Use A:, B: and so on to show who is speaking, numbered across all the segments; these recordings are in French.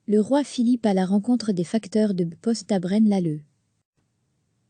A: Le roi Philippe à la rencontre des facteurs de Poste à Braine-l'Alleud.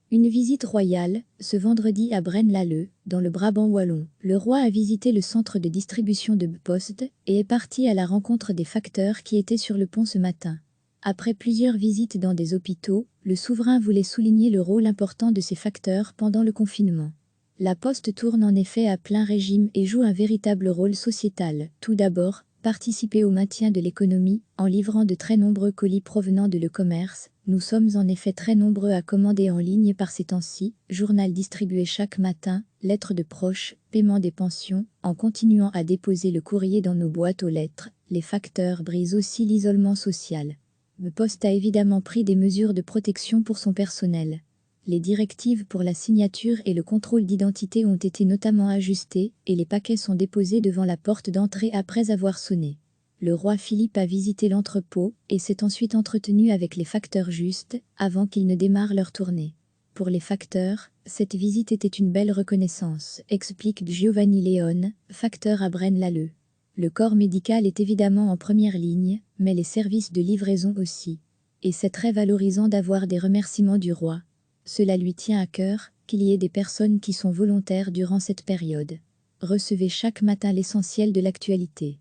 A: Une visite royale, ce vendredi à Braine-l'Alleud, dans le Brabant wallon. Le roi a visité le centre de distribution de Poste et est parti à la rencontre des facteurs qui étaient sur le pont ce matin. Après plusieurs visites dans des hôpitaux, le souverain voulait souligner le rôle important de ces facteurs pendant le confinement. La Poste tourne en effet à plein régime et joue un véritable rôle sociétal. Tout d'abord, participer au maintien de l'économie, en livrant de très nombreux colis provenant de le commerce. Nous sommes en effet très nombreux à commander en ligne par ces temps-ci, journal distribué chaque matin, lettres de proches, paiement des pensions, en continuant à déposer le courrier dans nos boîtes aux lettres. Les facteurs brisent aussi l'isolement social. Le Poste a évidemment pris des mesures de protection pour son personnel. Les directives pour la signature et le contrôle d'identité ont été notamment ajustées et les paquets sont déposés devant la porte d'entrée après avoir sonné. Le roi Philippe a visité l'entrepôt et s'est ensuite entretenu avec les facteurs justes avant qu'ils ne démarrent leur tournée. Pour les facteurs, cette visite était une belle reconnaissance, explique Giovanni Leone, facteur à Braine-l'Alleud. Le corps médical est évidemment en première ligne, mais les services de livraison aussi. Et c'est très valorisant d'avoir des remerciements du roi. Cela lui tient à cœur qu'il y ait des personnes qui sont volontaires durant cette période. Recevez chaque matin l'essentiel de l'actualité.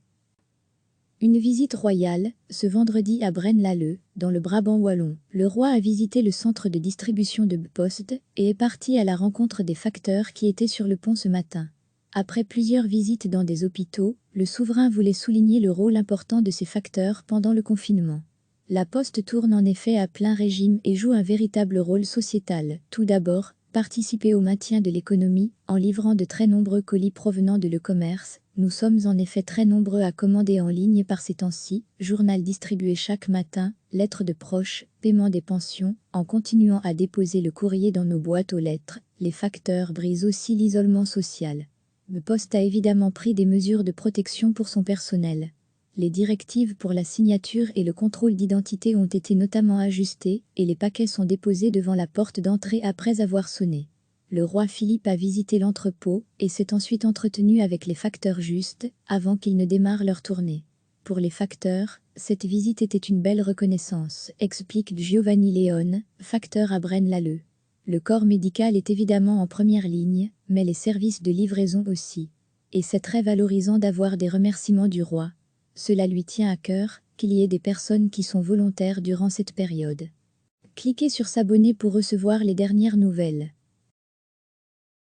A: Une visite royale, ce vendredi à Braine-l'Alleud, dans le Brabant wallon. Le roi a visité le centre de distribution de Poste et est parti à la rencontre des facteurs qui étaient sur le pont ce matin. Après plusieurs visites dans des hôpitaux, le souverain voulait souligner le rôle important de ces facteurs pendant le confinement. La Poste tourne en effet à plein régime et joue un véritable rôle sociétal. Tout d'abord, participer au maintien de l'économie, en livrant de très nombreux colis provenant de le commerce. Nous sommes en effet très nombreux à commander en ligne par ces temps-ci, journal distribué chaque matin, lettres de proches, paiement des pensions, en continuant à déposer le courrier dans nos boîtes aux lettres. Les facteurs brisent aussi l'isolement social. Le Poste a évidemment pris des mesures de protection pour son personnel. Les directives pour la signature et le contrôle d'identité ont été notamment ajustées et les paquets sont déposés devant la porte d'entrée après avoir sonné. Le roi Philippe a visité l'entrepôt et s'est ensuite entretenu avec les facteurs justes avant qu'ils ne démarrent leur tournée. Pour les facteurs, cette visite était une belle reconnaissance, explique Giovanni Leone, facteur à Braine-l'Alleud. Le corps médical est évidemment en première ligne, mais les services de livraison aussi. Et c'est très valorisant d'avoir des remerciements du roi. Cela lui tient à cœur qu'il y ait des personnes qui sont volontaires durant cette période. Cliquez sur s'abonner pour recevoir les dernières nouvelles.